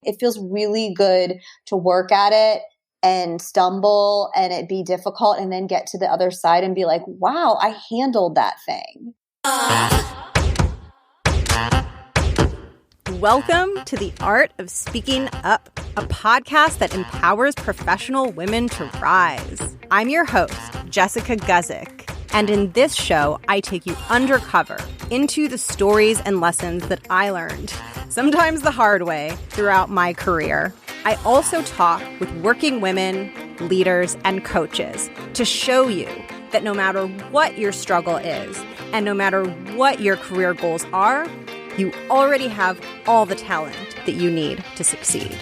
it feels really good to work at it and stumble and it be difficult and then get to the other side and be like, wow, I handled that thing. Welcome to The Art of Speaking Up, a podcast that empowers professional women to rise. I'm your host, Jessica Guzik, and in this show, I take you undercover into the stories and lessons that I learned, sometimes the hard way, throughout my career. I also talk with working women, leaders, and coaches to show you that no matter what your struggle is, and no matter what your career goals are, you already have all the talent that you need to succeed.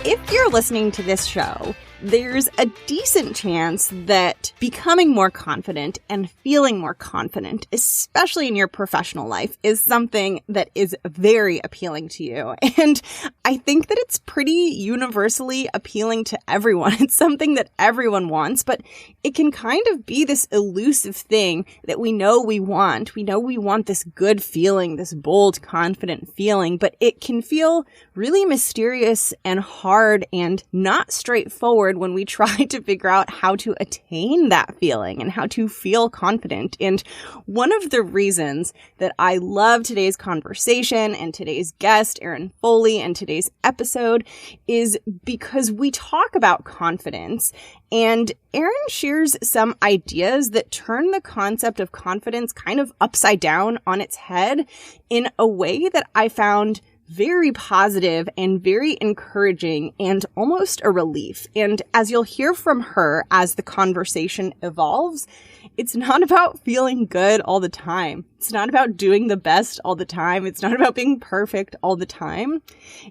If you're listening to this show, there's a decent chance that becoming more confident and feeling more confident, especially in your professional life, is something that is very appealing to you. And I think that it's pretty universally appealing to everyone. It's something that everyone wants, but it can kind of be this elusive thing that we know we want. We know we want this good feeling, this bold, confident feeling, but it can feel really mysterious and hard and not straightforward when we try to figure out how to attain that feeling and how to feel confident. And one of the reasons that I love today's conversation and today's guest, Erin Foley, and today's episode is because we talk about confidence, and Erin shares some ideas that turn the concept of confidence kind of upside down on its head in a way that I found very positive and very encouraging and almost a relief. And as you'll hear from her as the conversation evolves, it's not about feeling good all the time. It's not about doing the best all the time. It's not about being perfect all the time.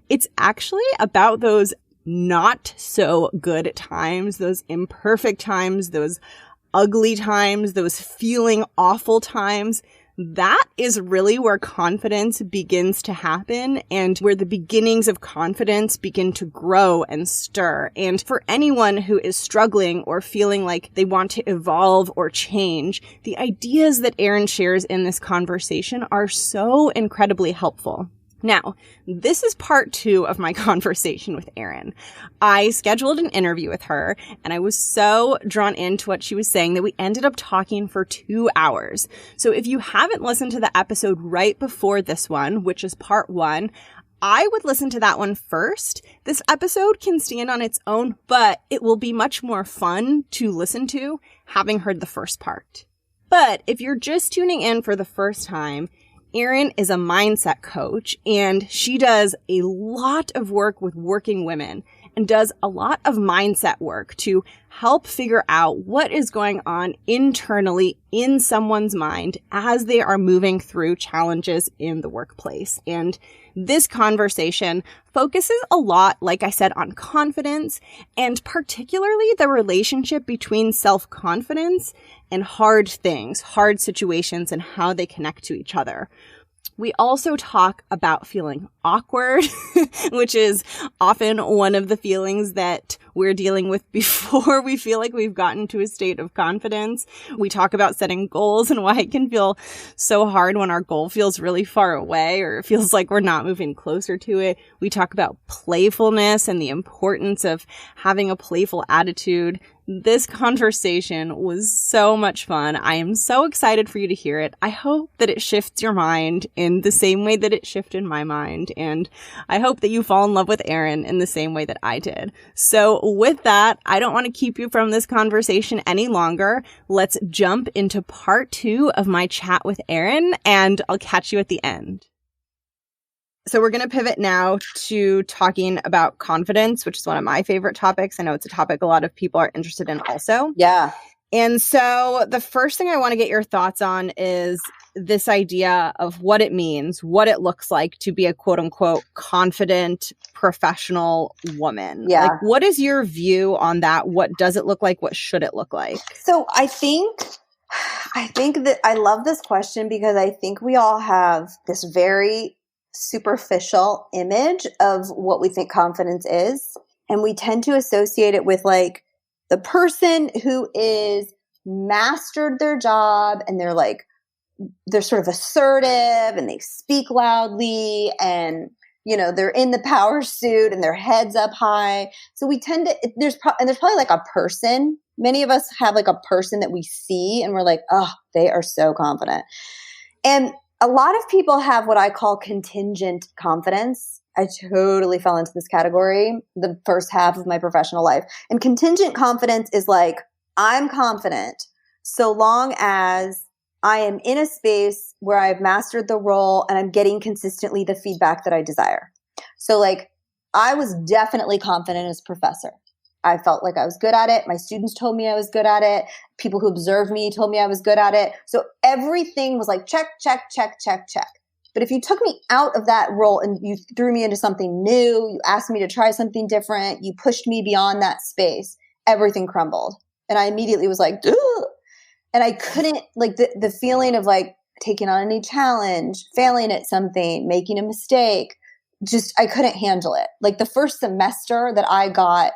It's actually about those not so good times, those imperfect times, those ugly times, those feeling awful times. That is really where confidence begins to happen and where the beginnings of confidence begin to grow and stir. And for anyone who is struggling or feeling like they want to evolve or change, the ideas that Erin shares in this conversation are so incredibly helpful. Now, this is part 2 of my conversation with Erin. I scheduled an interview with her, and I was so drawn into what she was saying that we ended up talking for 2 hours. So if you haven't listened to the episode right before this one, which is part 1, I would listen to that one first. This episode can stand on its own, but it will be much more fun to listen to having heard the first part. But if you're just tuning in for the first time, Erin is a mindset coach, and she does a lot of work with working women and does a lot of mindset work to help figure out what is going on internally in someone's mind as they are moving through challenges in the workplace. And this conversation focuses a lot, like I said, on confidence, and particularly the relationship between self-confidence and hard things, hard situations, and how they connect to each other. We also talk about feeling awkward, which is often one of the feelings that we're dealing with before we feel like we've gotten to a state of confidence. We talk about setting goals and why it can feel so hard when our goal feels really far away or it feels like we're not moving closer to it. We talk about playfulness and the importance of having a playful attitude. This conversation was so much fun. I am so excited for you to hear it. I hope that it shifts your mind in the same way that it shifted my mind. And I hope that you fall in love with Erin in the same way that I did. So with that, I don't want to keep you from this conversation any longer. Let's jump into part 2 of my chat with Erin, and I'll catch you at the end. So we're going to pivot now to talking about confidence, which is one of my favorite topics. I know it's a topic a lot of people are interested in also. Yeah. And so the first thing I want to get your thoughts on is this idea of what it means, what it looks like to be a quote unquote confident professional woman. Yeah. Like, what is your view on that? What does it look like? What should it look like? So I think that I love this question because I think we all have this very superficial image of what we think confidence is. And we tend to associate it with like the person who is mastered their job and they're sort of assertive and they speak loudly and, they're in the power suit and their heads up high. So we tend to, there's probably like a person. Many of us have like a person that we see and we're like, oh, they are so confident. And a lot of people have what I call contingent confidence. I totally fell into this category the first half of my professional life. And contingent confidence is like, I'm confident so long as I am in a space where I've mastered the role and I'm getting consistently the feedback that I desire. So like, I was definitely confident as a professor. I felt like I was good at it. My students told me I was good at it. People who observed me told me I was good at it. So everything was like check, check, check, check, check. But if you took me out of that role and you threw me into something new, you asked me to try something different, you pushed me beyond that space, everything crumbled. And I immediately was like, ugh. And I couldn't, like the feeling of like taking on a new challenge, failing at something, making a mistake, just I couldn't handle it. Like the first semester that I got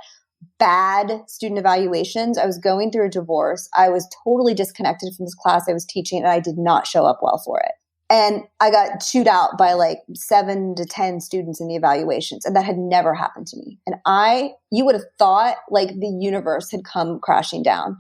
bad student evaluations, I was going through a divorce. I was totally disconnected from this class I was teaching and I did not show up well for it. And I got chewed out by like 7 to 10 students in the evaluations. And that had never happened to me. And you would have thought like the universe had come crashing down.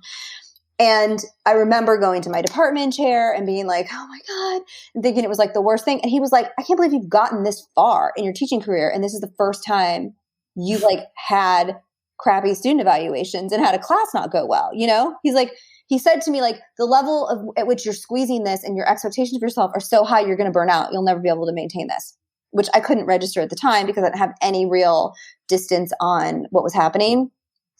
And I remember going to my department chair and being like, oh my God, and thinking it was like the worst thing. And he was like, I can't believe you've gotten this far in your teaching career. And this is the first time you've like had crappy student evaluations and had a class not go well. He's like, he said to me, like, the level at which you're squeezing this and your expectations of yourself are so high, you're going to burn out. You'll never be able to maintain this, which I couldn't register at the time because I didn't have any real distance on what was happening.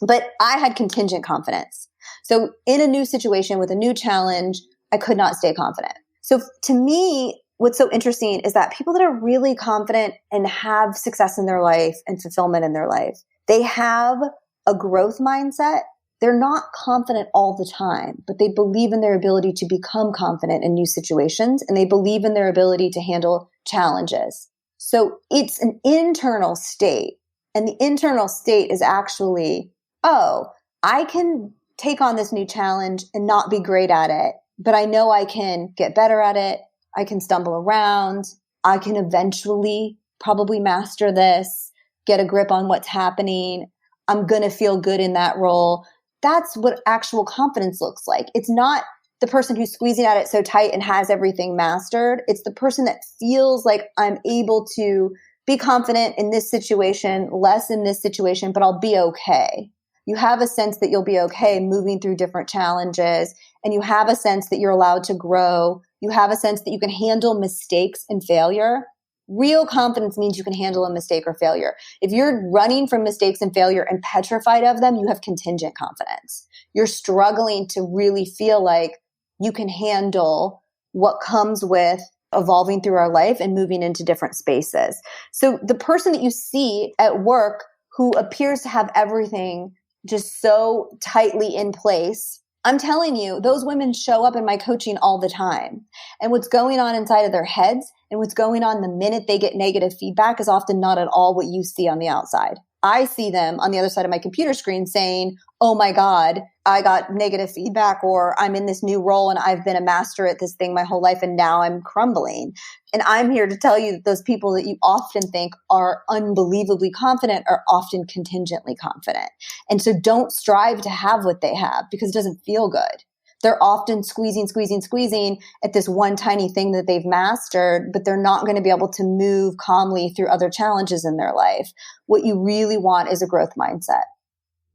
But I had contingent confidence. So in a new situation with a new challenge, I could not stay confident. So to me, what's so interesting is that people that are really confident and have success in their life and fulfillment in their life, they have a growth mindset. They're not confident all the time, but they believe in their ability to become confident in new situations, and they believe in their ability to handle challenges. So it's an internal state, and the internal state is actually, oh, I can take on this new challenge and not be great at it, but I know I can get better at it. I can stumble around. I can eventually probably master this, get a grip on what's happening. I'm going to feel good in that role. That's what actual confidence looks like. It's not the person who's squeezing at it so tight and has everything mastered. It's the person that feels like I'm able to be confident in this situation, less in this situation, but I'll be okay. You have a sense that you'll be okay moving through different challenges, and you have a sense that you're allowed to grow. You have a sense that you can handle mistakes and failure. Real confidence means you can handle a mistake or failure. If you're running from mistakes and failure and petrified of them, you have contingent confidence. You're struggling to really feel like you can handle what comes with evolving through our life and moving into different spaces. So the person that you see at work who appears to have everything just so tightly in place, I'm telling you, those women show up in my coaching all the time. And what's going on inside of their heads and what's going on the minute they get negative feedback is often not at all what you see on the outside. I see them on the other side of my computer screen saying, oh my God, I got negative feedback, or I'm in this new role and I've been a master at this thing my whole life and now I'm crumbling. And I'm here to tell you that those people that you often think are unbelievably confident are often contingently confident. And so don't strive to have what they have because it doesn't feel good. They're often squeezing at this one tiny thing that they've mastered, but they're not going to be able to move calmly through other challenges in their life. What you really want is a growth mindset.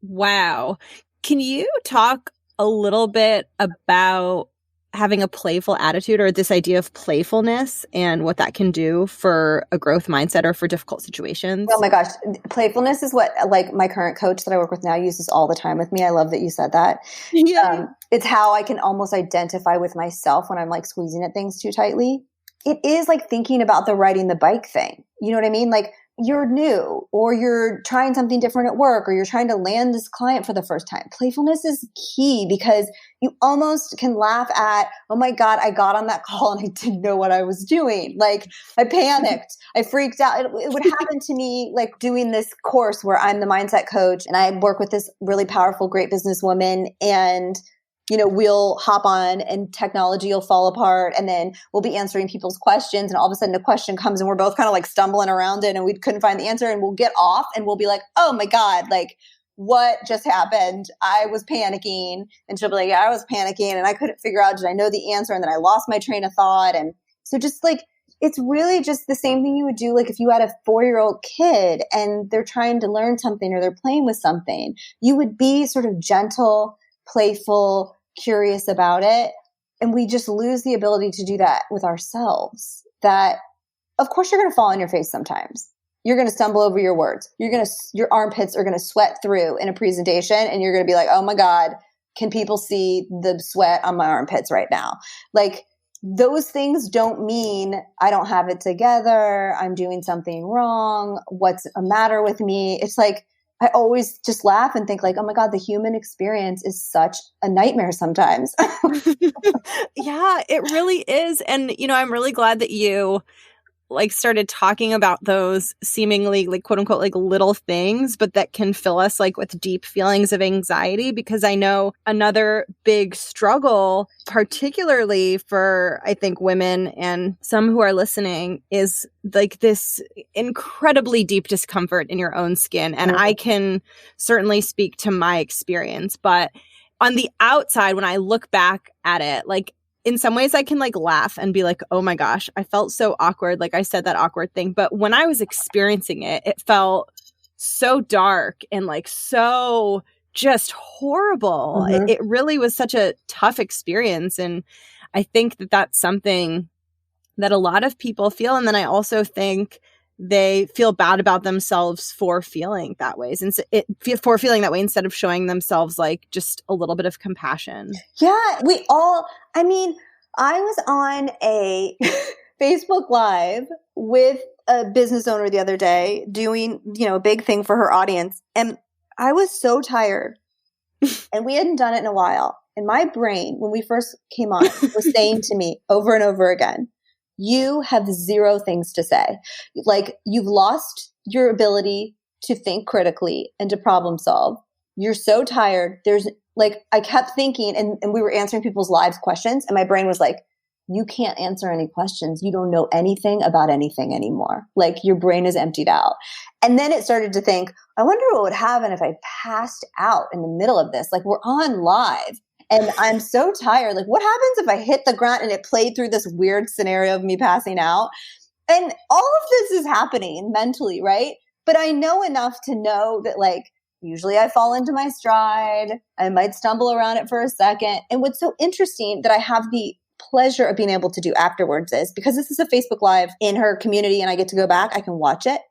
Wow. Can you talk a little bit about having a playful attitude, or this idea of playfulness and what that can do for a growth mindset or for difficult situations? Oh my gosh. Playfulness is what like my current coach that I work with now uses all the time with me. I love that you said that. Yeah. It's how I can almost identify with myself when I'm like squeezing at things too tightly. It is like thinking about the riding the bike thing. You know what I mean? Like you're new, or you're trying something different at work, or you're trying to land this client for the first time. Playfulness is key because you almost can laugh at, oh my God, I got on that call and I didn't know what I was doing. Like I panicked. I freaked out. It would happen to me like doing this course where I'm the mindset coach and I work with this really powerful, great businesswoman, and we'll hop on and technology will fall apart, and then we'll be answering people's questions, and all of a sudden a question comes and we're both kind of like stumbling around it and we couldn't find the answer, and we'll get off and we'll be like, oh my God, like what just happened? I was panicking. And she'll be like, yeah, I was panicking and I couldn't figure out, did I know the answer? And then I lost my train of thought. And so just like, it's really just the same thing you would do like if you had a 4-year-old kid and they're trying to learn something or they're playing with something. You would be sort of gentle, playful, curious about it. And we just lose the ability to do that with ourselves. That, of course, you're going to fall on your face sometimes. You're going to stumble over your words. Your armpits are going to sweat through in a presentation, and you're going to be like, oh my God, can people see the sweat on my armpits right now? Like, those things don't mean I don't have it together. I'm doing something wrong. What's the matter with me? It's like, I always just laugh and think like, oh my God, the human experience is such a nightmare sometimes. Yeah, it really is. And, I'm really glad that you like started talking about those seemingly like quote unquote like little things, but that can fill us like with deep feelings of anxiety. Because I know another big struggle, particularly for I think women and some who are listening, is like this incredibly deep discomfort in your own skin. And I can certainly speak to my experience, but on the outside, when I look back at it, like in some ways I can like laugh and be like, oh my gosh, I felt so awkward. Like I said that awkward thing. But when I was experiencing it, it felt so dark and like so just horrible. Mm-hmm. It really was such a tough experience. And I think that that's something that a lot of people feel. And then I also think they feel bad about themselves for feeling that way. For feeling that way instead of showing themselves like just a little bit of compassion. Yeah, I was on a Facebook Live with a business owner the other day doing, a big thing for her audience. And I was so tired and we hadn't done it in a while. And my brain, when we first came on, was saying to me over and over again, you have zero things to say. Like, you've lost your ability to think critically and to problem solve. You're so tired. I kept thinking, and we were answering people's lives questions, and my brain was like, you can't answer any questions. You don't know anything about anything anymore. Like, your brain is emptied out. And then it started to think, I wonder what would happen if I passed out in the middle of this. Like, we're on live. And I'm so tired. Like, what happens if I hit the ground and it played through this weird scenario of me passing out? And all of this is happening mentally, right? But I know enough to know that, like, usually I fall into my stride. I might stumble around it for a second. And what's so interesting that I have the pleasure of being able to do afterwards is, because this is a Facebook Live in her community and I get to go back, I can watch it.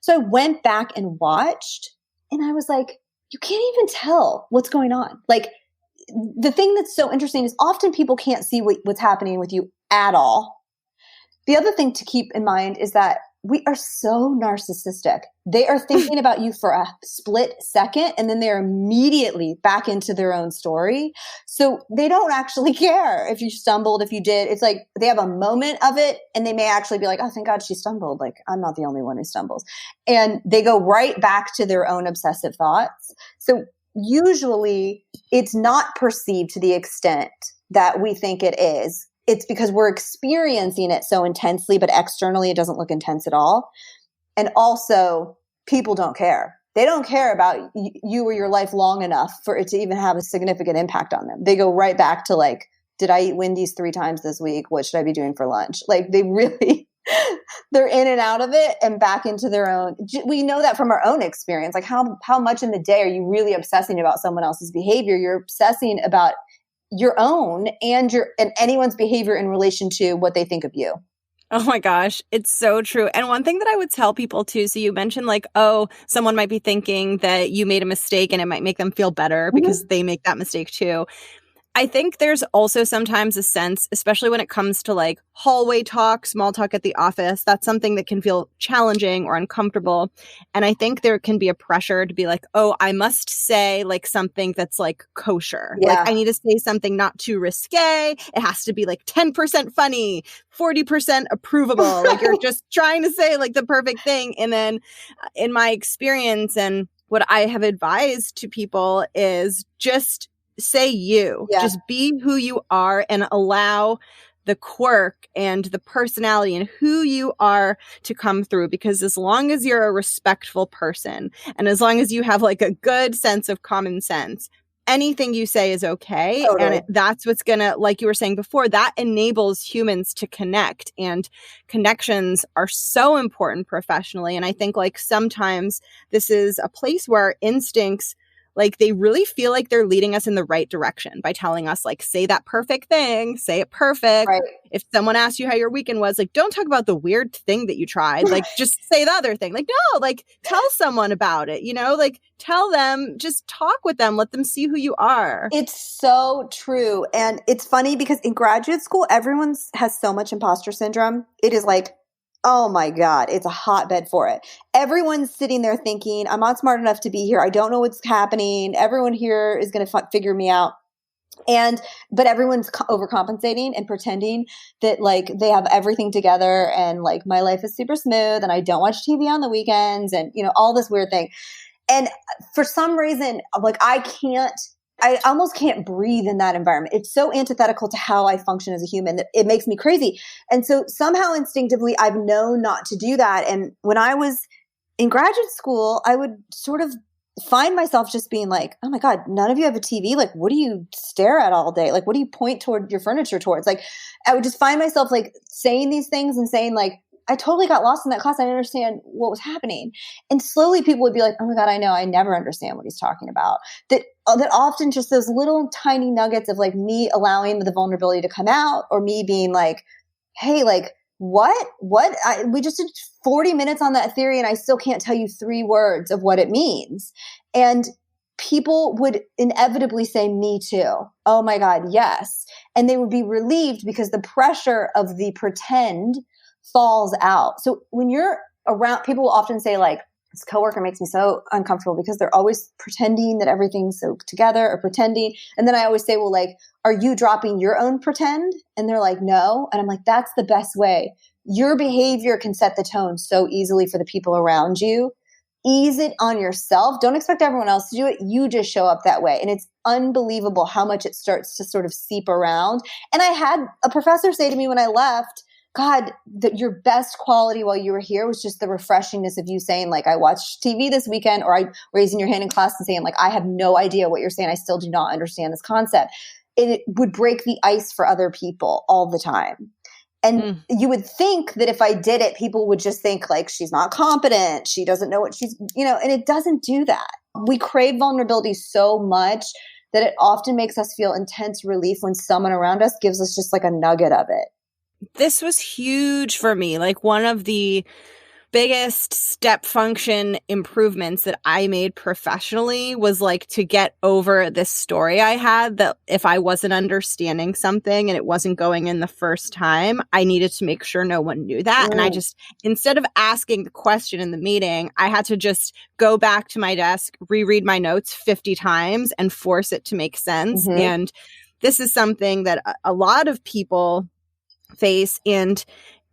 So I went back and watched, and I was like, you can't even tell what's going on. Like, the thing that's so interesting is often people can't see what's happening with you at all. The other thing to keep in mind is that we are so narcissistic. They are thinking about you for a split second, and then they're immediately back into their own story. So they don't actually care if you stumbled, if you did. It's like they have a moment of it, and they may actually be like, oh, thank God she stumbled. Like, I'm not the only one who stumbles. And they go right back to their own obsessive thoughts. So usually it's not perceived to the extent that we think it is. It's because we're experiencing it so intensely, but externally it doesn't look intense at all. And also, people don't care. They don't care about you or your life long enough for it to even have a significant impact on them. They go right back to like, did I eat Wendy's 3 times this week? What should I be doing for lunch? Like, they really, they're in and out of it and back into their own. We know that from our own experience. Like, how much in the day are you really obsessing about someone else's behavior? You're obsessing about your own and anyone's behavior in relation to what they think of you. Oh my gosh, it's so true. And one thing that I would tell people too, so you mentioned like, oh, someone might be thinking that you made a mistake and it might make them feel better because they make that mistake too. I think there's also sometimes a sense, especially when it comes to like hallway talk, small talk at the office, that's something that can feel challenging or uncomfortable. And I think there can be a pressure to be like, oh, I must say like something that's like kosher. Yeah. Like, I need to say something not too risque. It has to be like 10% funny, 40% approvable. Like, you're just trying to say like the perfect thing. And then in my experience and what I have advised to people is just say you. Yeah. Just be who you are and allow the quirk and the personality and who you are to come through. Because as long as you're a respectful person and as long as you have like a good sense of common sense, anything you say is okay. Totally. And that's what's gonna, like you were saying before, that enables humans to connect, and connections are so important professionally. And I think like sometimes this is a place where instincts, like they really feel like they're leading us in the right direction by telling us like, say that perfect thing, say it perfect. Right. If someone asks you how your weekend was, like, don't talk about the weird thing that you tried. Like, just say the other thing. Like, no, like tell someone about it, like tell them, just talk with them, let them see who you are. It's so true. And it's funny because in graduate school, everyone has so much imposter syndrome. It is like, oh my God, it's a hotbed for it. Everyone's sitting there thinking, I'm not smart enough to be here. I don't know what's happening. Everyone here is going to figure me out. But everyone's overcompensating and pretending that like they have everything together and like my life is super smooth and I don't watch TV on the weekends and, all this weird thing. And for some reason, like I almost can't breathe in that environment. It's so antithetical to how I function as a human that it makes me crazy. And so somehow instinctively, I've known not to do that. And when I was in graduate school, I would sort of find myself just being like, oh my God, none of you have a TV. Like, what do you stare at all day? Like, what do you point toward your furniture towards? Like, I would just find myself like saying these things and saying like, I totally got lost in that class. I didn't understand what was happening. And slowly people would be like, oh my God, I know. I never understand what he's talking about. That often just those little tiny nuggets of like me allowing the vulnerability to come out, or me being like, hey, like, what? We just did 40 minutes on that theory and I still can't tell you 3 words of what it means. And people would inevitably say, me too. Oh my God, yes. And they would be relieved because the pressure of the pretend falls out. So when you're around, people will often say like, this coworker makes me so uncomfortable because they're always pretending that everything's so together or pretending. And then I always say, well, like, are you dropping your own pretend? And they're like, no. And I'm like, that's the best way. Your behavior can set the tone so easily for the people around you. Ease it on yourself. Don't expect everyone else to do it. You just show up that way. And it's unbelievable how much it starts to sort of seep around. And I had a professor say to me when I left, God, your best quality while you were here was just the refreshingness of you saying like, I watched TV this weekend, or I raising your hand in class and saying like, I have no idea what you're saying. I still do not understand this concept. It would break the ice for other people all the time. And you would think that if I did it, people would just think like, she's not competent. She doesn't know what she's, and it doesn't do that. We crave vulnerability so much that it often makes us feel intense relief when someone around us gives us just like a nugget of it. This was huge for me. Like one of the biggest step function improvements that I made professionally was like to get over this story I had that if I wasn't understanding something and it wasn't going in the first time, I needed to make sure no one knew that. And I just, instead of asking the question in the meeting, I had to just go back to my desk, reread my notes 50 times and force it to make sense. And this is something that a lot of people face, and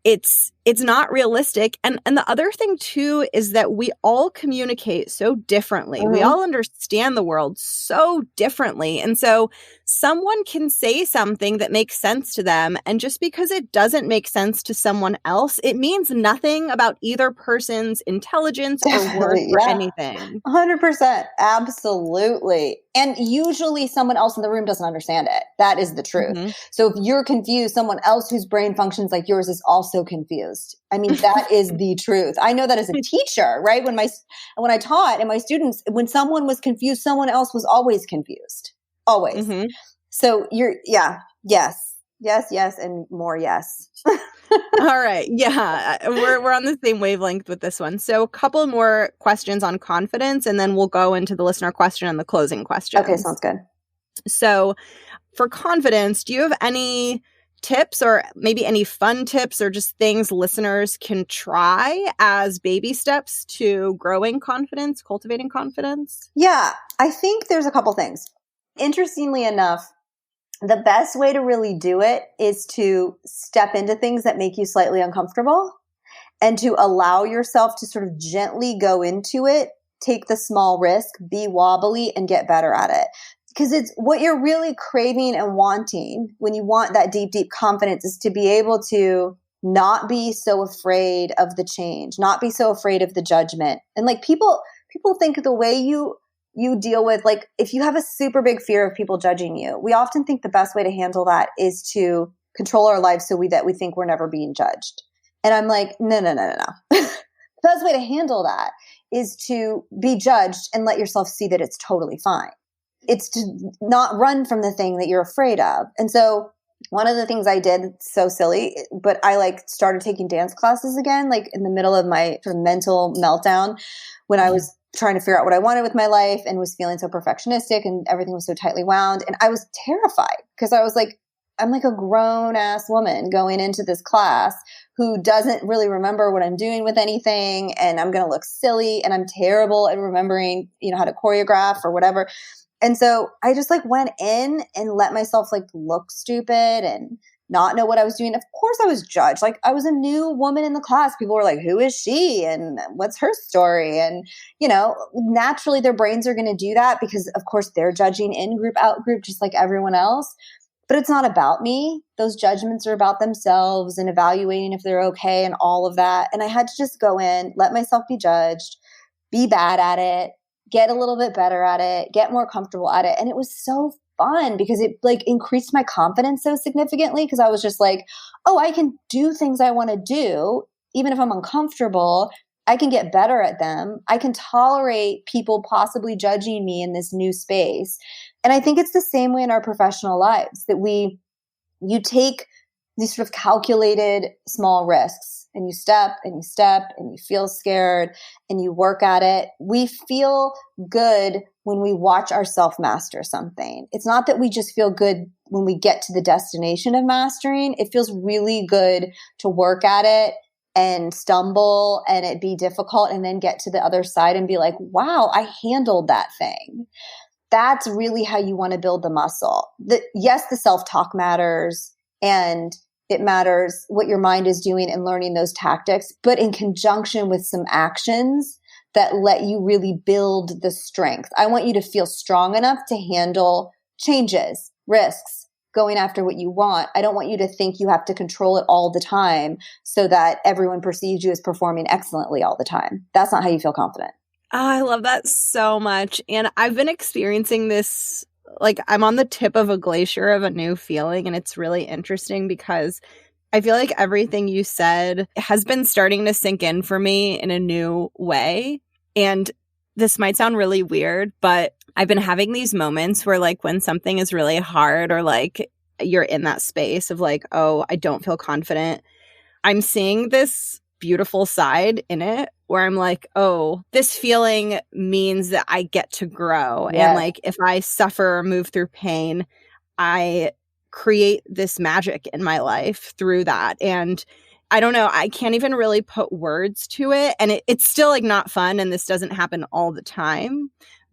it's not realistic. And the other thing too is that we all communicate so differently. We all understand the world so differently. And so someone can say something that makes sense to them, and just because it doesn't make sense to someone else, it means nothing about either person's intelligence or worth or anything. 100%. Absolutely. And usually someone else in the room doesn't understand it. That is the truth. So if you're confused, someone else whose brain functions like yours is also confused. I mean, that is the truth. I know that as a teacher, right? When I taught and my students, when someone was confused, someone else was always confused. Always. So yes, and more yes. All right. Yeah. We're on the same wavelength with this one. So a couple more questions on confidence, and then we'll go into the listener question and the closing question. Okay, sounds good. So for confidence, do you have any tips or maybe any fun tips or just things listeners can try as baby steps to growing confidence, cultivating confidence? Yeah, I think there's a couple things. Interestingly enough, the best way to really do it is to step into things that make you slightly uncomfortable and to allow yourself to sort of gently go into it, take the small risk, be wobbly, and get better at it. because it's what you're really craving and wanting when you want that deep, deep confidence is to be able to not be so afraid of the change, not be so afraid of the judgment. And like people think the way you deal with, like, if you have a super big fear of people judging you, we often think the best way to handle that is to control our lives so that we think we're never being judged. And I'm like, no. The best way to handle that is to be judged and let yourself see that it's totally fine. It's to not run from the thing that you're afraid of. And so one of the things I did, so silly, but I like started taking dance classes again, like in the middle of my sort of mental meltdown when I was trying to figure out what I wanted with my life and was feeling so perfectionistic and everything was so tightly wound. And I was terrified because I was like, I'm like a grown ass woman going into this class who doesn't really remember what I'm doing with anything. And I'm going to look silly and I'm terrible at remembering, how to choreograph or whatever. And so I just like went in and let myself like look stupid and not know what I was doing. Of course I was judged. Like I was a new woman in the class. People were like, who is she? And what's her story? And, naturally their brains are going to do that because of course they're judging in group, out group, just like everyone else. But it's not about me. Those judgments are about themselves and evaluating if they're okay and all of that. And I had to just go in, let myself be judged, be bad at it, get a little bit better at it, get more comfortable at it. And it was so fun because it like increased my confidence so significantly because I was just like, oh, I can do things I want to do. Even if I'm uncomfortable, I can get better at them. I can tolerate people possibly judging me in this new space. And I think it's the same way in our professional lives that you take these sort of calculated small risks and you step and you step and you feel scared and you work at it. We feel good when we watch ourselves master something. It's not that we just feel good when we get to the destination of mastering. It feels really good to work at it and stumble and it be difficult and then get to the other side and be like, wow, I handled that thing. That's really how you want to build the muscle. Yes, the self-talk matters and it matters what your mind is doing and learning those tactics, but in conjunction with some actions that let you really build the strength. I want you to feel strong enough to handle changes, risks, going after what you want. I don't want you to think you have to control it all the time so that everyone perceives you as performing excellently all the time. That's not how you feel confident. Oh, I love that so much. And I've been experiencing this, like I'm on the tip of a glacier of a new feeling. And it's really interesting because I feel like everything you said has been starting to sink in for me in a new way. And this might sound really weird, but I've been having these moments where like when something is really hard or like you're in that space of like, oh, I don't feel confident. I'm seeing this beautiful side in it where I'm like, oh, this feeling means that I get to grow. Yes. And like if I suffer or move through pain, I create this magic in my life through that. And I don't know, I can't even really put words to it. And it's still like not fun. And this doesn't happen all the time.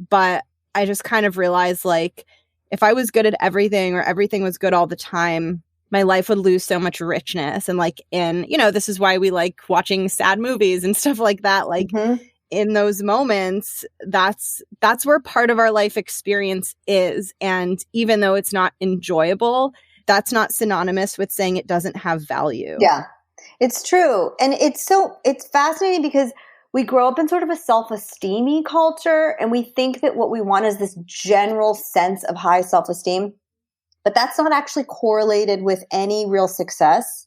But I just kind of realized like if I was good at everything or everything was good all the time, my life would lose so much richness. And like this is why we like watching sad movies and stuff like that. Like in those moments, that's where part of our life experience is. And even though it's not enjoyable, that's not synonymous with saying it doesn't have value. Yeah, it's true. And it's fascinating because we grow up in sort of a self-esteem-y culture and we think that what we want is this general sense of high self-esteem. But that's not actually correlated with any real success.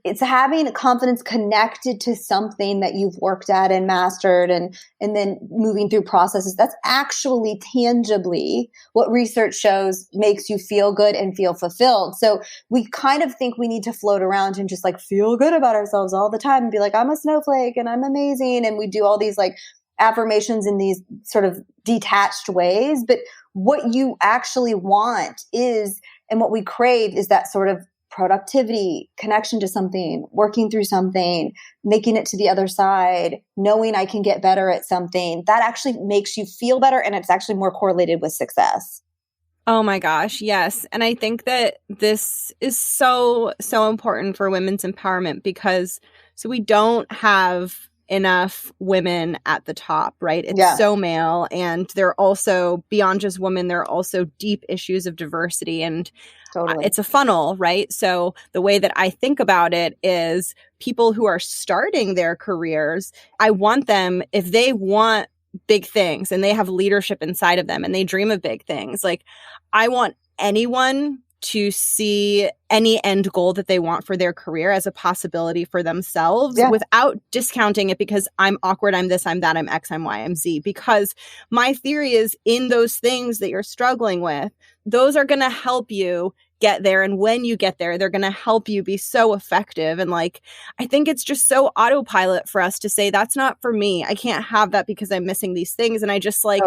It's having a confidence connected to something that you've worked at and mastered and then moving through processes. That's actually tangibly what research shows makes you feel good and feel fulfilled. So we kind of think we need to float around and just like feel good about ourselves all the time and be like, I'm a snowflake and I'm amazing. And we do all these like affirmations in these sort of detached ways. But what you actually want is, and what we crave is that sort of productivity, connection to something, working through something, making it to the other side, knowing I can get better at something. That actually makes you feel better. And it's actually more correlated with success. Oh my gosh, yes. And I think that this is so, so important for women's empowerment because so we don't have enough women at the top, right? It's Yeah. so male. And there are also, beyond just women, there are also deep issues of diversity. And Totally. it's a funnel, right? So the way that I think about it is people who are starting their careers, I want them, if they want big things and they have leadership inside of them and they dream of big things, like I want anyone to see any end goal that they want for their career as a possibility for themselves without discounting it because I'm awkward, I'm this, I'm that, I'm X, I'm Y, I'm Z. Because my theory is in those things that you're struggling with, those are going to help you get there. And when you get there, they're going to help you be so effective. And like, I think it's just so autopilot for us to say, that's not for me. I can't have that because I'm missing these things. And I just like,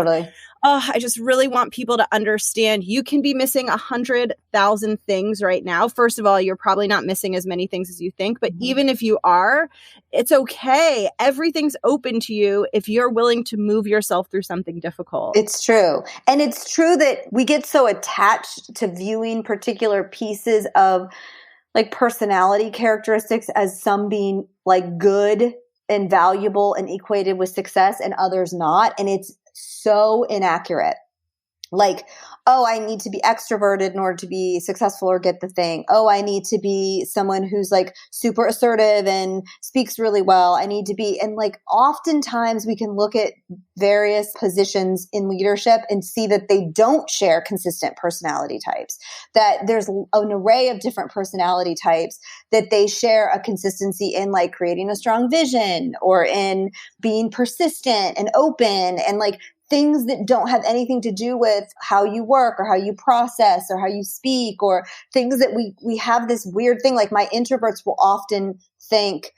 I just really want people to understand you can be missing 100,000 things right now. First of all, you're probably not missing as many things as you think, but even if you are, it's okay. Everything's open to you if you're willing to move yourself through something difficult. It's true. And it's true that we get so attached to viewing particular pieces of like personality characteristics as some being like good and valuable and equated with success and others not. And it's so inaccurate. Like, oh, I need to be extroverted in order to be successful or get the thing. Oh, I need to be someone who's like super assertive and speaks really well. I need to be, and like oftentimes we can look at various positions in leadership and see that they don't share consistent personality types, that there's an array of different personality types that they share a consistency in like creating a strong vision or in being persistent and open and like things that don't have anything to do with how you work or how you process or how you speak or things that we have this weird thing. Like my introverts will often think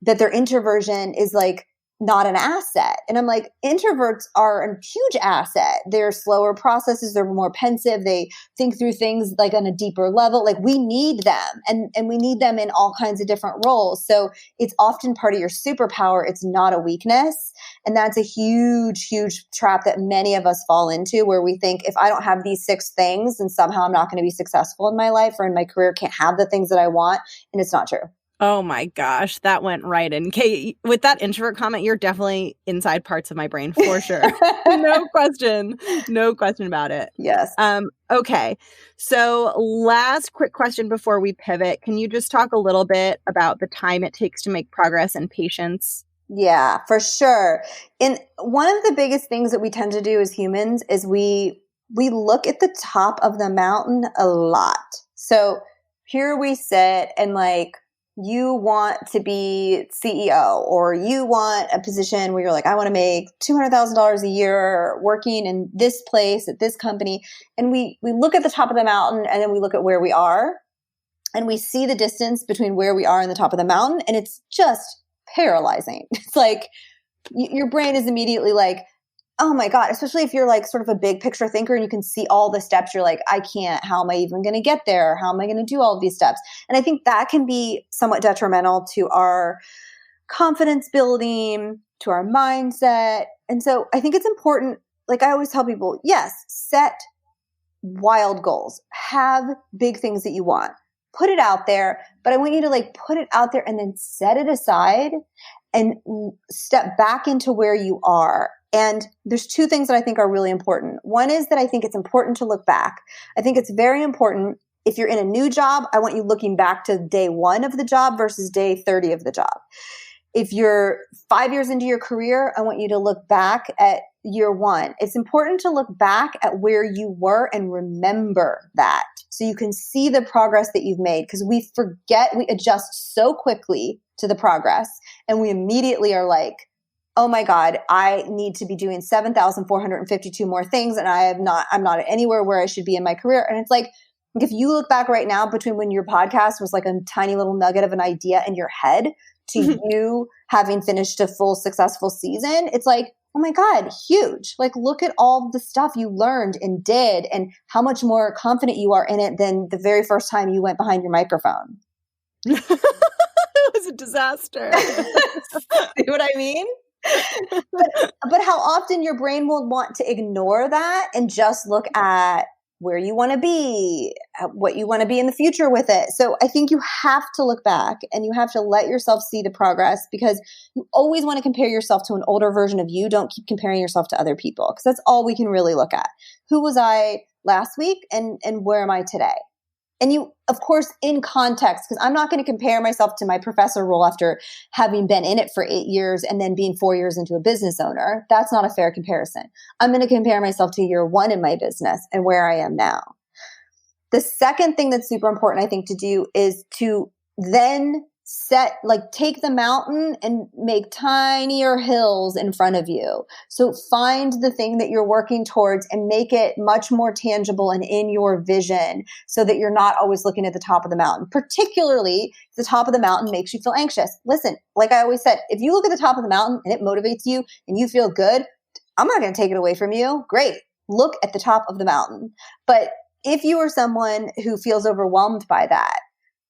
that their introversion is like not an asset. And I'm like, introverts are a huge asset. They're slower processes. They're more pensive. They think through things like on a deeper level. Like we need them and we need them in all kinds of different roles. So it's often part of your superpower. It's not a weakness. And that's a huge, huge trap that many of us fall into where we think if I don't have these 6 things, then somehow I'm not going to be successful in my life or in my career, can't have the things that I want. And it's not true. Oh my gosh, that went right in. Kate, with that introvert comment, you're definitely inside parts of my brain for sure. No question. No question about it. Yes. Okay. So last quick question before we pivot. Can you just talk a little bit about the time it takes to make progress and patience? Yeah, for sure. And one of the biggest things that we tend to do as humans is we look at the top of the mountain a lot. So here we sit and like, you want to be CEO or you want a position where you're like, I want to make $200,000 a year working in this place at this company. And we look at the top of the mountain and then we look at where we are and we see the distance between where we are and the top of the mountain. And it's just paralyzing. It's like your brain is immediately like, oh my God, especially if you're like sort of a big picture thinker and you can see all the steps, you're like, I can't, how am I even going to get there? How am I going to do all of these steps? And I think that can be somewhat detrimental to our confidence building, to our mindset. And so I think it's important, like I always tell people, yes, set wild goals, have big things that you want, put it out there, but I want you to like put it out there and then set it aside and step back into where you are. And there's 2 things that I think are really important. One is that I think it's important to look back. I think it's very important if you're in a new job, I want you looking back to day 1 of the job versus day 30 of the job. If you're 5 years into your career, I want you to look back at year 1. It's important to look back at where you were and remember that so you can see the progress that you've made because we forget, we adjust so quickly to the progress and we immediately are like, oh my God, I need to be doing 7,452 more things and I'm not anywhere where I should be in my career. And it's like, if you look back right now between when your podcast was like a tiny little nugget of an idea in your head to you having finished a full successful season, it's like, oh my God, huge. Like, look at all the stuff you learned and did and how much more confident you are in it than the very first time you went behind your microphone. It was a disaster. See what I mean? but how often your brain will want to ignore that and just look at where you want to be, what you want to be in the future with it. So I think you have to look back and you have to let yourself see the progress, because you always want to compare yourself to an older version of you. Don't keep comparing yourself to other people, because that's all we can really look at. Who was I last week and where am I today? And you, of course, in context, because I'm not going to compare myself to my professor role after having been in it for 8 years and then being 4 years into a business owner. That's not a fair comparison. I'm going to compare myself to year 1 in my business and where I am now. The second thing that's super important, I think, to do is to then take the mountain and make tinier hills in front of you. So find the thing that you're working towards and make it much more tangible and in your vision, so that you're not always looking at the top of the mountain. Particularly, the top of the mountain makes you feel anxious. Listen, like I always said, if you look at the top of the mountain and it motivates you and you feel good, I'm not going to take it away from you. Great. Look at the top of the mountain. But if you are someone who feels overwhelmed by that,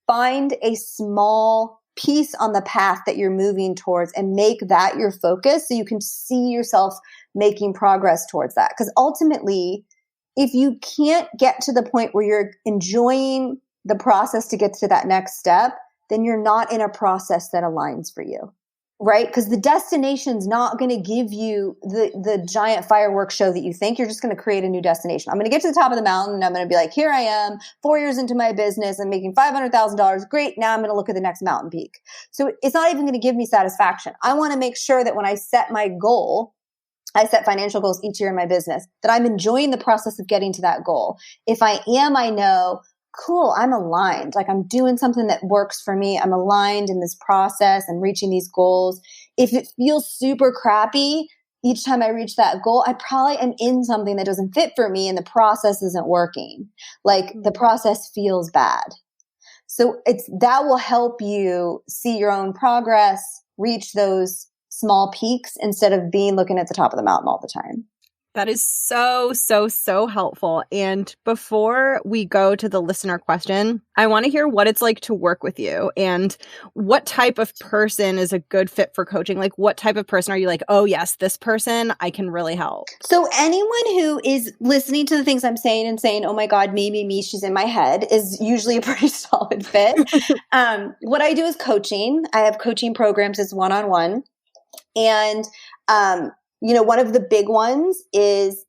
find a small piece on the path that you're moving towards and make that your focus, so you can see yourself making progress towards that. Because ultimately, if you can't get to the point where you're enjoying the process to get to that next step, then you're not in a process that aligns for you. Right? Because the destination's not going to give you the giant fireworks show that you think. You're just going to create a new destination. I'm going to get to the top of the mountain and I'm going to be like, here I am, 4 years into my business. I'm making $500,000. Great. Now I'm going to look at the next mountain peak. So it's not even going to give me satisfaction. I want to make sure that when I set my goal, I set financial goals each year in my business, that I'm enjoying the process of getting to that goal. If I am, I know, cool, I'm aligned. Like, I'm doing something that works for me. I'm aligned in this process and reaching these goals. If it feels super crappy each time I reach that goal, I probably am in something that doesn't fit for me and the process isn't working. Like, the process feels bad. So that will help you see your own progress, reach those small peaks, instead of looking at the top of the mountain all the time. That is so, so, so helpful. And before we go to the listener question, I want to hear what it's like to work with you and what type of person is a good fit for coaching. Like, what type of person are you like, oh yes, this person I can really help? So anyone who is listening to the things I'm saying and saying, oh my God, me, she's in my head, is usually a pretty solid fit. What I do is coaching. I have coaching programs as one-on-one. And, one of the big ones is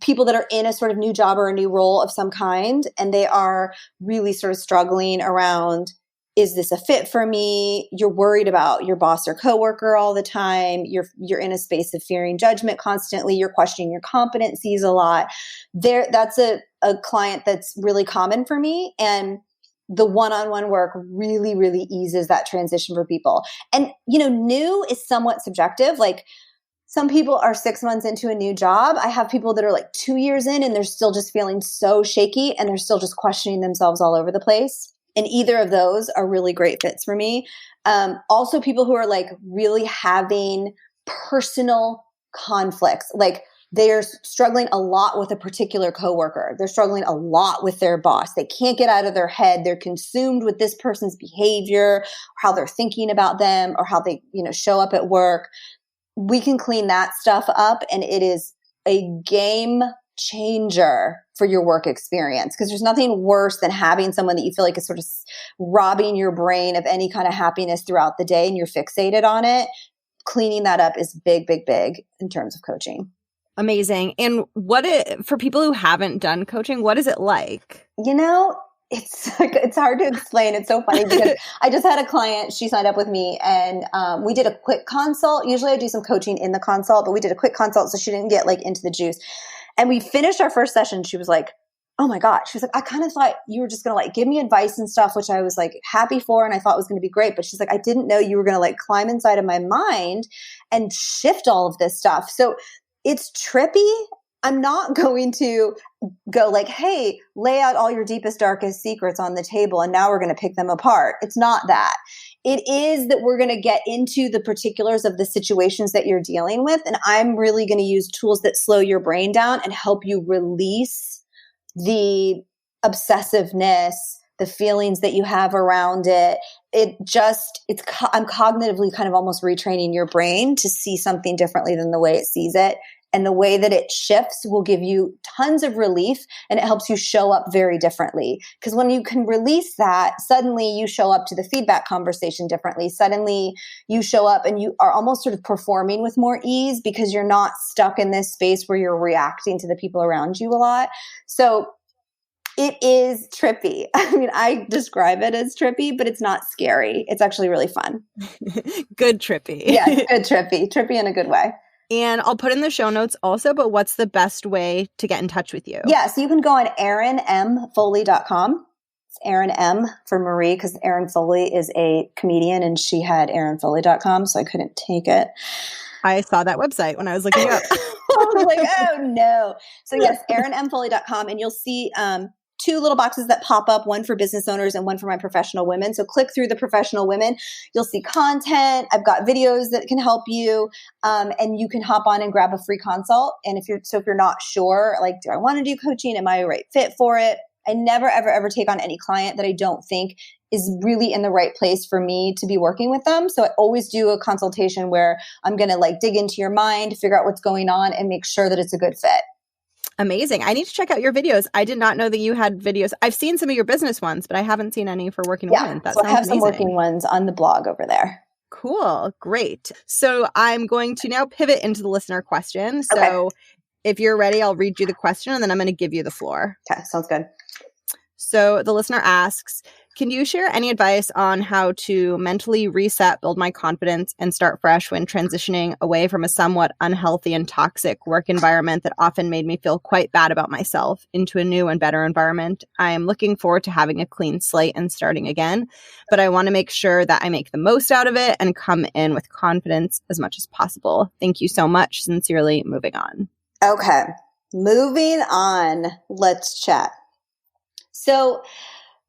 people that are in a sort of new job or a new role of some kind, and they are really sort of struggling around, is this a fit for me? You're worried about your boss or coworker all the time. You're in a space of fearing judgment constantly. You're questioning your competencies a lot. That's a client that's really common for me. And the one-on-one work really, really eases that transition for people. And, new is somewhat subjective. Like, some people are 6 months into a new job. I have people that are like 2 years in and they're still just feeling so shaky and they're still just questioning themselves all over the place. And either of those are really great fits for me. Also, people who are like really having personal conflicts, like they're struggling a lot with a particular coworker. They're struggling a lot with their boss. They can't get out of their head. They're consumed with this person's behavior, or how they're thinking about them, or how they, show up at work. We can clean that stuff up, and it is a game changer for your work experience, because there's nothing worse than having someone that you feel like is sort of robbing your brain of any kind of happiness throughout the day and you're fixated on it. Cleaning that up is big, big, big in terms of coaching. Amazing. And for people who haven't done coaching, what is it like? It's hard to explain. It's so funny because I just had a client, she signed up with me, and we did a quick consult. Usually I do some coaching in the consult, but we did a quick consult so she didn't get like into the juice. And we finished our first session. She was like, oh my God. She was like, I kind of thought you were just going to like give me advice and stuff, which I was like happy for. And I thought was going to be great. But she's like, I didn't know you were going to like climb inside of my mind and shift all of this stuff. So it's trippy. I'm not going to go like, hey, lay out all your deepest, darkest secrets on the table, and now we're going to pick them apart. It's not that. It is that we're going to get into the particulars of the situations that you're dealing with. And I'm really going to use tools that slow your brain down and help you release the obsessiveness, the feelings that you have around it. I'm cognitively kind of almost retraining your brain to see something differently than the way it sees it. And the way that it shifts will give you tons of relief, and it helps you show up very differently. Because when you can release that, suddenly you show up to the feedback conversation differently. Suddenly you show up and you are almost sort of performing with more ease because you're not stuck in this space where you're reacting to the people around you a lot. So it is trippy. I mean, I describe it as trippy, but it's not scary. It's actually really fun. Good trippy. Yeah, good trippy. Trippy in a good way. And I'll put in the show notes also, but what's the best way to get in touch with you? Yeah, so you can go on erinmfoley.com. It's Erin M for Marie, because Erin Foley is a comedian and she had erinfoley.com, so I couldn't take it. I saw that website when I was looking it up. I was like, oh no. So yes, erinmfoley.com, and you'll see two little boxes that pop up, one for business owners and one for my professional women. So click through the professional women. You'll see content. I've got videos that can help you. And you can hop on and grab a free consult. And if you're not sure, like, do I want to do coaching? Am I a right fit for it? I never, ever, ever take on any client that I don't think is really in the right place for me to be working with them. So I always do a consultation where I'm going to like dig into your mind, figure out what's going on, and make sure that it's a good fit. Amazing. I need to check out your videos. I did not know that you had videos. I've seen some of your business ones, but I haven't seen any for working women. So I have some working ones on the blog over there. Cool. Great. So I'm going to now pivot into the listener question. So if you're ready, I'll read you the question and then I'm going to give you the floor. Okay. Sounds good. So the listener asks, can you share any advice on how to mentally reset, build my confidence, and start fresh when transitioning away from a somewhat unhealthy and toxic work environment that often made me feel quite bad about myself into a new and better environment? I am looking forward to having a clean slate and starting again, but I want to make sure that I make the most out of it and come in with confidence as much as possible. Thank you so much. Sincerely, moving on. Okay. Moving on. Let's chat. So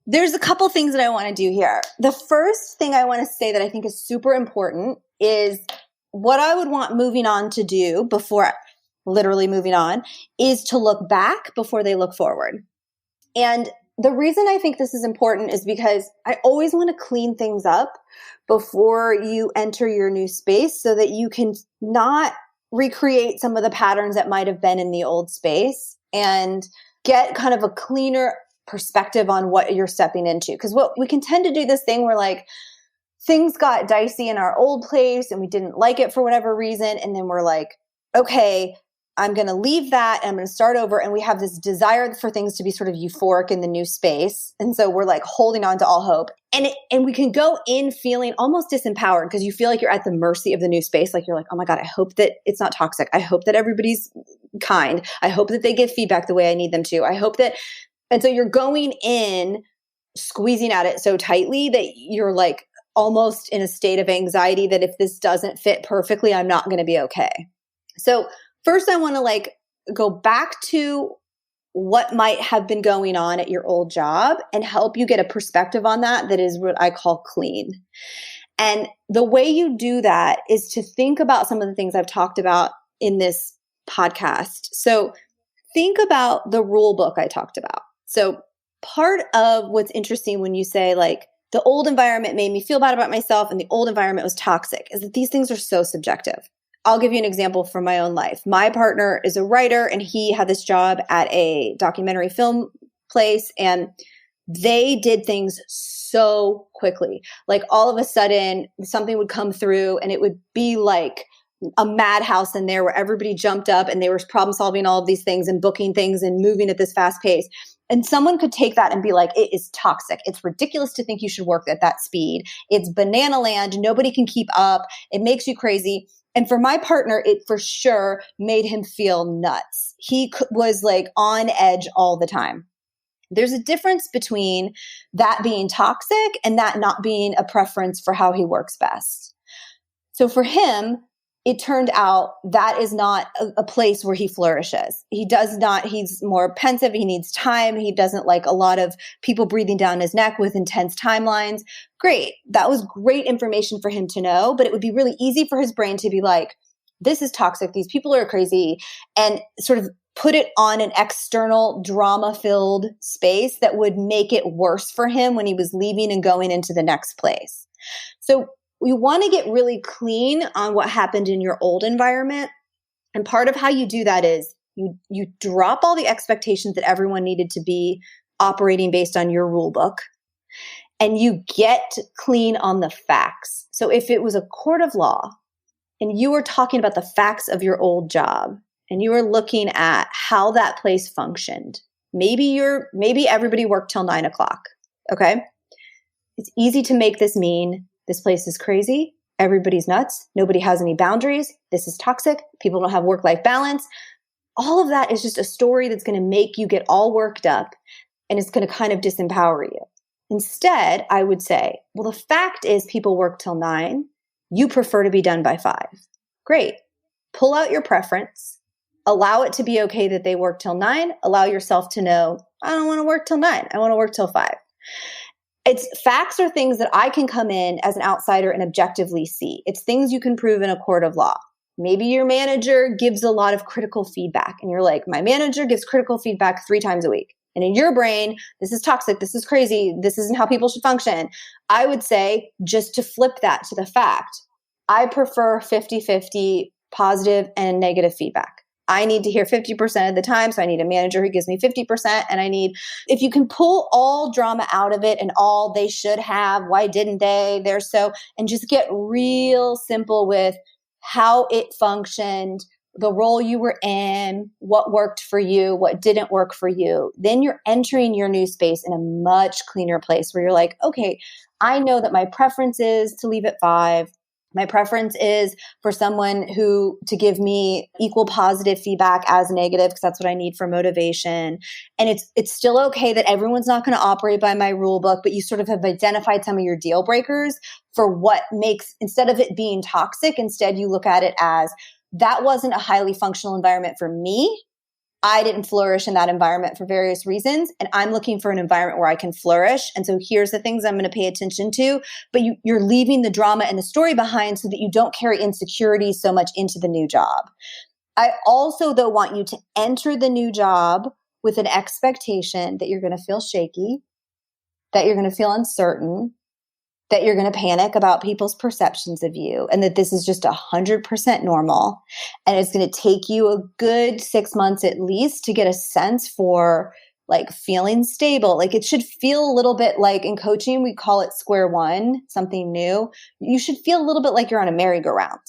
there's a couple things that I want to do here. The first thing I want to say that I think is super important is what I would want moving on to do before literally moving on is to look back before they look forward. And the reason I think this is important is because I always want to clean things up before you enter your new space so that you can not recreate some of the patterns that might have been in the old space and get kind of a cleaner perspective on what you're stepping into. Because what we can tend to do this thing where like things got dicey in our old place and we didn't like it for whatever reason. And then we're like, okay, I'm going to leave that and I'm going to start over. And we have this desire for things to be sort of euphoric in the new space. And so we're like holding on to all hope. And we can go in feeling almost disempowered because you feel like you're at the mercy of the new space. Like you're like, oh my God, I hope that it's not toxic. I hope that everybody's kind. I hope that they give feedback the way I need them to. I hope that. And so you're going in, squeezing at it so tightly that you're like almost in a state of anxiety that if this doesn't fit perfectly, I'm not going to be okay. So first I want to like go back to what might have been going on at your old job and help you get a perspective on that is what I call clean. And the way you do that is to think about some of the things I've talked about in this podcast. So think about the rule book I talked about. So part of what's interesting when you say like the old environment made me feel bad about myself and the old environment was toxic is that these things are so subjective. I'll give you an example from my own life. My partner is a writer and he had this job at a documentary film place and they did things so quickly. Like all of a sudden something would come through and it would be like a madhouse in there where everybody jumped up and they were problem solving all of these things and booking things and moving at this fast pace. And someone could take that and be like, it is toxic. It's ridiculous to think you should work at that speed. It's banana land. Nobody can keep up. It makes you crazy. And for my partner, it for sure made him feel nuts. He was like on edge all the time. There's a difference between that being toxic and that not being a preference for how he works best. So for him, it turned out that is not a place where he flourishes. He's more pensive. He needs time. He doesn't like a lot of people breathing down his neck with intense timelines. Great. That was great information for him to know, but it would be really easy for his brain to be like, this is toxic. These people are crazy, and sort of put it on an external drama-filled space that would make it worse for him when he was leaving and going into the next place. So we want to get really clean on what happened in your old environment And part of how you do that is you drop all the expectations that everyone needed to be operating based on your rule book, and you get clean on the facts. So if it was a court of law and you were talking about the facts of your old job and you were looking at how that place functioned, maybe everybody worked till 9 o'clock. Okay. It's easy to make this mean this place is crazy. Everybody's nuts. Nobody has any boundaries. This is toxic. People don't have work-life balance. All of that is just a story that's going to make you get all worked up, and it's going to kind of disempower you. Instead, I would say, well, the fact is people work till 9. You prefer to be done by 5. Great. Pull out your preference. Allow it to be okay that they work till 9. Allow yourself to know, I don't want to work till 9. I want to work till 5. Facts are things that I can come in as an outsider and objectively see. It's things you can prove in a court of law. Maybe your manager gives a lot of critical feedback and you're like, my manager gives critical feedback 3 times a week. And in your brain, this is toxic. This is crazy. This isn't how people should function. I would say, just to flip that to the fact, I prefer 50-50 positive and negative feedback. I need to hear 50% of the time. So I need a manager who gives me 50%. And if you can pull all drama out of it and all they should have, why didn't they? And just get real simple with how it functioned, the role you were in, what worked for you, what didn't work for you. Then you're entering your new space in a much cleaner place where you're like, okay, I know that my preference is to leave at 5. My preference is for someone to give me equal positive feedback as negative, because that's what I need for motivation. And it's still okay that everyone's not going to operate by my rule book, but you sort of have identified some of your deal breakers for what makes, instead of it being toxic, instead you look at it as, that wasn't a highly functional environment for me. I didn't flourish in that environment for various reasons, and I'm looking for an environment where I can flourish. And so here's the things I'm going to pay attention to, but you're leaving the drama and the story behind so that you don't carry insecurity so much into the new job. I also, though, want you to enter the new job with an expectation that you're going to feel shaky, that you're going to feel uncertain, that you're going to panic about people's perceptions of you, and that this is just 100% normal. And it's going to take you a good 6 months at least to get a sense for like feeling stable. Like it should feel a little bit like, in coaching, we call it square one, something new. You should feel a little bit like you're on a merry-go-round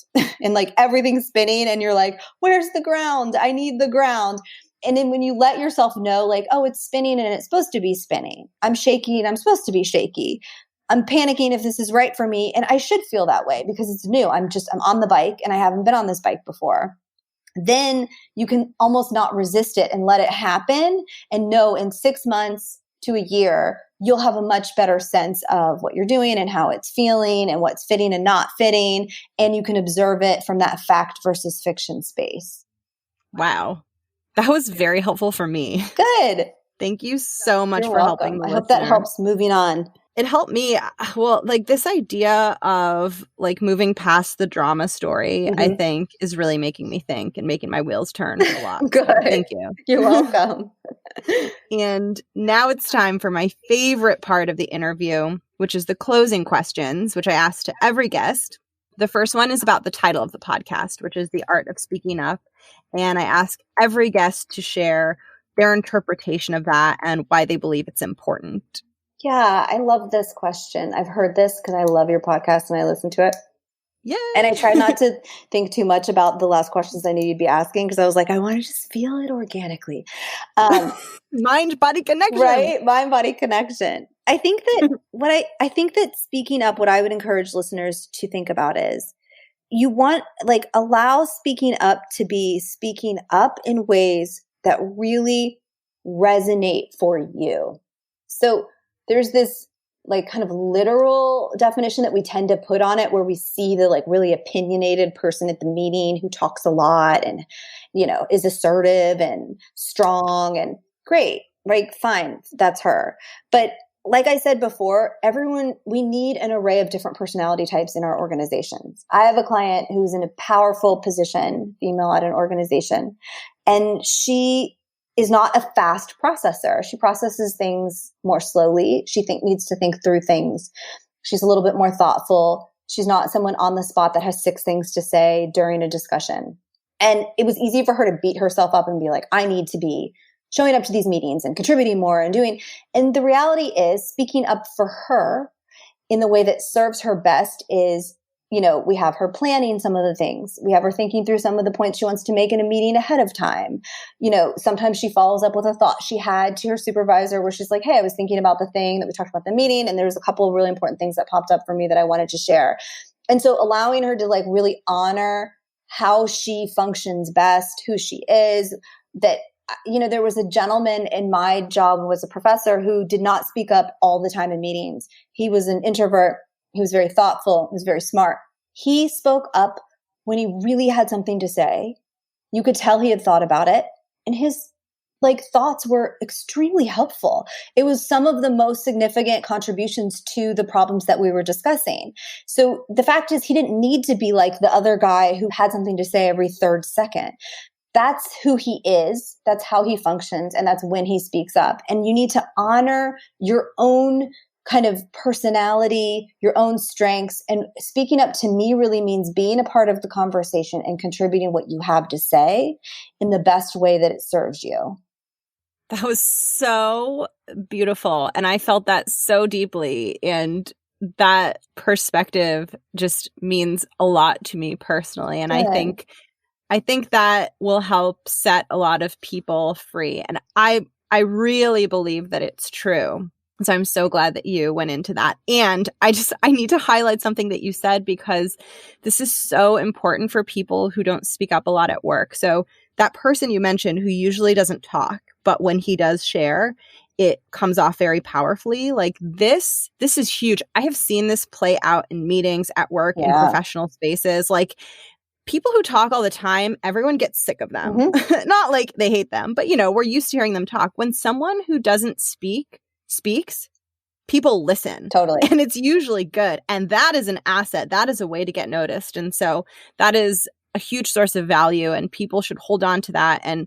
and like everything's spinning and you're like, where's the ground? I need the ground. And then when you let yourself know like, oh, it's spinning and it's supposed to be spinning. I'm shaky and I'm supposed to be shaky. I'm panicking if this is right for me. And I should feel that way because it's new. I'm on the bike and I haven't been on this bike before. Then you can almost not resist it and let it happen and know in 6 months to a year, you'll have a much better sense of what you're doing and how it's feeling and what's fitting and not fitting. And you can observe it from that fact versus fiction space. Wow. That was very helpful for me. Good. Thank you so much You're for welcome. helping. I hope that helps moving on. It helped me. Well, like this idea of like moving past the drama story, I think is really making me think and making my wheels turn a lot. Good. Thank you. You're welcome. And now it's time for my favorite part of the interview, which is the closing questions, which I ask to every guest. The first one is about the title of the podcast, which is The Art of Speaking Up. And I ask every guest to share their interpretation of that and why they believe it's important. Yeah, I love this question. I've heard this because I love your podcast and I listen to it. Yeah. And I try not to think too much about the last questions I knew you'd be asking because I was like, I want to just feel it organically. Mind-body connection. Right? Mind-body connection. I think that I think that speaking up, what I would encourage listeners to think about is you want allow speaking up to be speaking up in ways that really resonate for you. So there's this kind of literal definition that we tend to put on it where we see the really opinionated person at the meeting who talks a lot and, is assertive and strong and great, right? Fine. That's her. But like I said before, we need an array of different personality types in our organizations. I have a client who's in a powerful position, female at an organization, and she is not a fast processor. She processes things more slowly. She needs to think through things. She's a little bit more thoughtful. She's not someone on the spot that has 6 things to say during a discussion. And it was easy for her to beat herself up and be like, I need to be showing up to these meetings and contributing more and doing. And the reality is, speaking up for her in the way that serves her best is, we have her planning some of the things. We have her thinking through some of the points she wants to make in a meeting ahead of time. Sometimes she follows up with a thought she had to her supervisor where she's like, hey, I was thinking about the thing that we talked about in the meeting, and there's a couple of really important things that popped up for me that I wanted to share. And so allowing her to like really honor how she functions best, who she is, that there was a gentleman in my job who was a professor who did not speak up all the time in meetings. He was an introvert. He was very thoughtful. He was very smart. He spoke up when he really had something to say. You could tell he had thought about it, and his thoughts were extremely helpful. It was some of the most significant contributions to the problems that we were discussing. So the fact is, he didn't need to be like the other guy who had something to say every third second. That's who he is. That's how he functions. And that's when he speaks up. And you need to honor your own kind of personality, your own strengths. And speaking up to me really means being a part of the conversation and contributing what you have to say in the best way that it serves you. That was so beautiful. And I felt that so deeply. And that perspective just means a lot to me personally. And Good. I think that will help set a lot of people free. And I really believe that it's true. So I'm so glad that you went into that. And I need to highlight something that you said, because this is so important for people who don't speak up a lot at work. So that person you mentioned who usually doesn't talk, but when he does share, it comes off very powerfully. Like this is huge. I have seen this play out in meetings, at work, in professional spaces. Like, people who talk all the time, everyone gets sick of them. Mm-hmm. Not like they hate them, but we're used to hearing them talk. When someone who doesn't speaks, people listen. Totally. And it's usually good. And that is an asset. That is a way to get noticed. And so that is a huge source of value, and people should hold on to that. And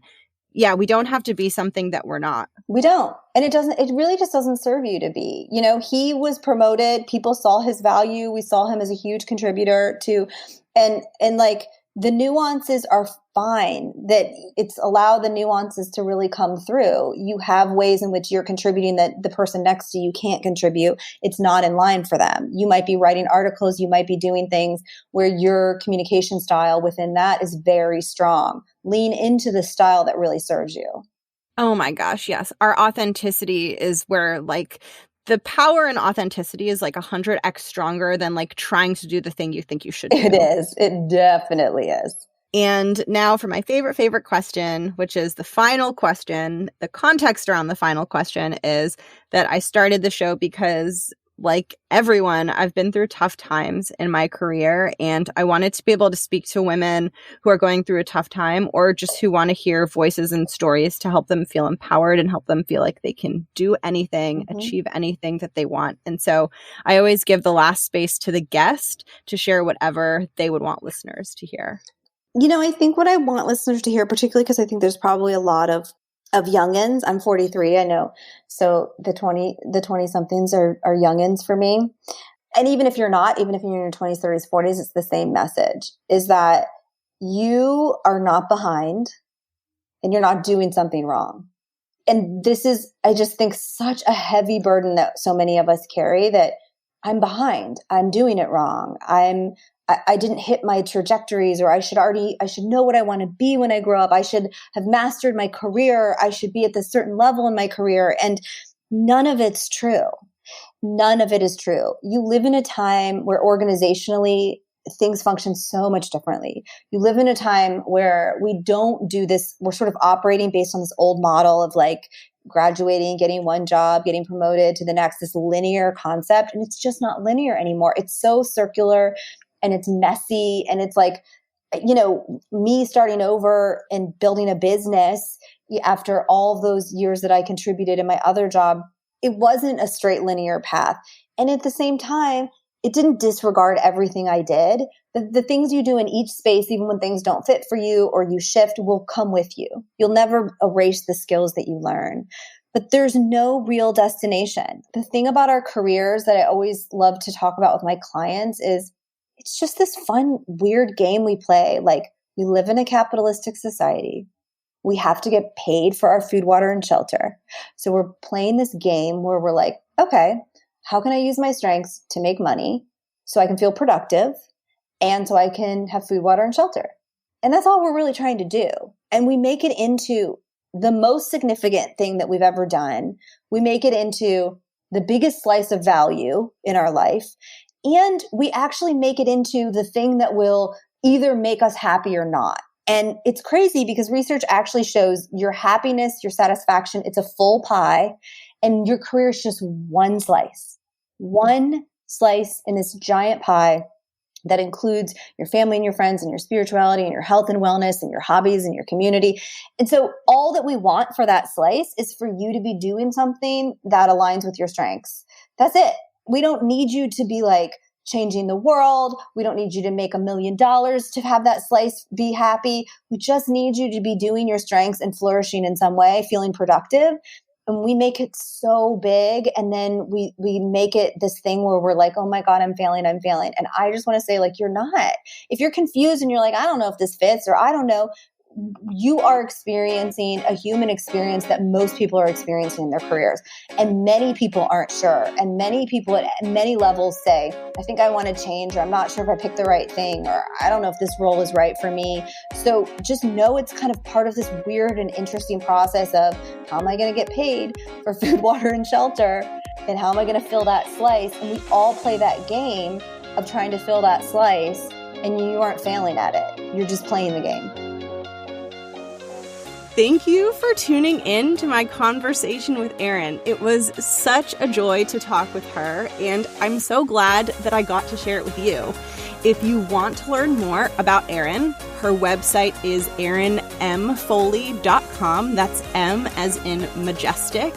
yeah, we don't have to be something that we're not. We don't. And it really just doesn't serve you to be. He was promoted. People saw his value. We saw him as a huge contributor to, and like, the nuances are fine, that it's allow the nuances to really come through. You have ways in which you're contributing that the person next to you can't contribute. It's not in line for them. You might be writing articles. You might be doing things where your communication style within that is very strong. Lean into the style that really serves you. Oh my gosh, yes. Our authenticity is where the power in authenticity is 100x stronger than trying to do the thing you think you should do. It is. It definitely is. And now for my favorite question, which is the final question. The context around the final question is that I started the show because, like everyone, I've been through tough times in my career, and I wanted to be able to speak to women who are going through a tough time, or just who want to hear voices and stories to help them feel empowered and help them feel like they can do anything, achieve anything that they want. And so I always give the last space to the guest to share whatever they would want listeners to hear. I think what I want listeners to hear, particularly because I think there's probably a lot of youngins. I'm 43, I know. So the 20 somethings are youngins for me. And even if you're not, even if you're in your 20s, 30s, 40s, it's the same message, is that you are not behind and you're not doing something wrong. And this is, I just think, such a heavy burden that so many of us carry, that I'm behind, I'm doing it wrong, I didn't hit my trajectories, or I should know what I want to be when I grow up. I should have mastered my career. I should be at this certain level in my career. And none of it's true. None of it is true. You live in a time where organizationally things function so much differently. You live in a time where we don't do this. We're sort of operating based on this old model of graduating, getting one job, getting promoted to the next, this linear concept. And it's just not linear anymore. It's so circular. And it's messy, and it's me starting over and building a business after all of those years that I contributed in my other job. It wasn't a straight linear path. And at the same time, it didn't disregard everything I did. The things you do in each space, even when things don't fit for you or you shift, will come with you. You'll never erase the skills that you learn. But there's no real destination. The thing about our careers that I always love to talk about with my clients is, it's just this fun, weird game we play. We live in a capitalistic society. We have to get paid for our food, water, and shelter. So we're playing this game where we're like, okay, how can I use my strengths to make money so I can feel productive and so I can have food, water, and shelter? And that's all we're really trying to do. And we make it into the most significant thing that we've ever done. We make it into the biggest slice of value in our life. And we actually make it into the thing that will either make us happy or not. And it's crazy because research actually shows your happiness, your satisfaction, it's a full pie, and your career is just one slice in this giant pie that includes your family and your friends and your spirituality and your health and wellness and your hobbies and your community. And so all that we want for that slice is for you to be doing something that aligns with your strengths. That's it. We don't need you to be like changing the world. We don't need you to make $1 million to have that slice be happy. We just need you to be doing your strengths and flourishing in some way, feeling productive. And we make it so big, and then we make it this thing where we're like, oh my God, I'm failing. And I just want to say, like, you're not. If you're confused and you're like, I don't know if this fits, or I don't know, you are experiencing a human experience that most people are experiencing in their careers. And many people aren't sure. And many people at many levels say, I think I want to change, or I'm not sure if I picked the right thing, or I don't know if this role is right for me. So just know it's kind of part of this weird and interesting process of how am I going to get paid for food, water, and shelter? And how am I going to fill that slice? And we all play that game of trying to fill that slice, and you aren't failing at it. You're just playing the game. Thank you for tuning in to my conversation with Erin. It was such a joy to talk with her, and I'm so glad that I got to share it with you. If you want to learn more about Erin, her website is erinmfoley.com. That's M as in majestic.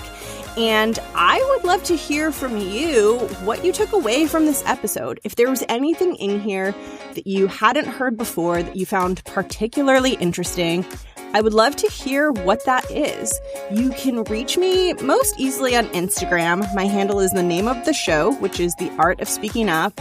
And I would love to hear from you what you took away from this episode. If there was anything in here that you hadn't heard before that you found particularly interesting, I would love to hear what that is. You can reach me most easily on Instagram. My handle is the name of the show, which is The Art of Speaking Up.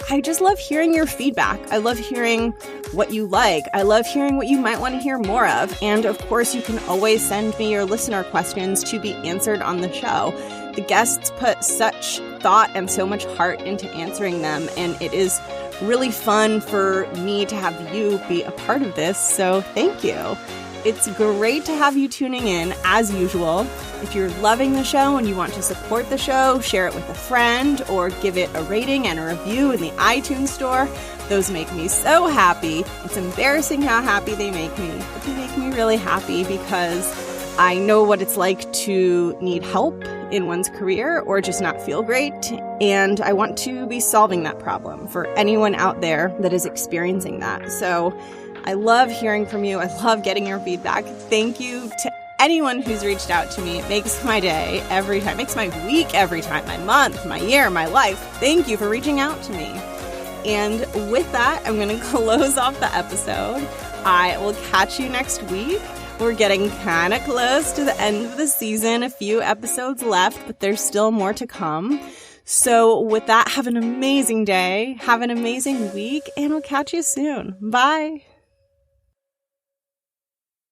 I just love hearing your feedback. I love hearing what you like. I love hearing what you might want to hear more of. And of course, you can always send me your listener questions to be answered on the show. The guests put such thought and so much heart into answering them, and it is really fun for me to have you be a part of this, so thank you. It's great to have you tuning in, as usual. If you're loving the show and you want to support the show, share it with a friend, or give it a rating and a review in the iTunes store. Those make me so happy. It's embarrassing how happy they make me, but they make me really happy because I know what it's like to need help in one's career or just not feel great, and I want to be solving that problem for anyone out there that is experiencing that. So I love hearing from you. I love getting your feedback. Thank you to anyone who's reached out to me. It makes my day every time. It makes my week every time, my month, my year, my life. Thank you for reaching out to me. And with that, I'm going to close off the episode. I will catch you next week. We're getting kind of close to the end of the season. A few episodes left, but there's still more to come. So with that, have an amazing day. Have an amazing week, and I'll catch you soon. Bye.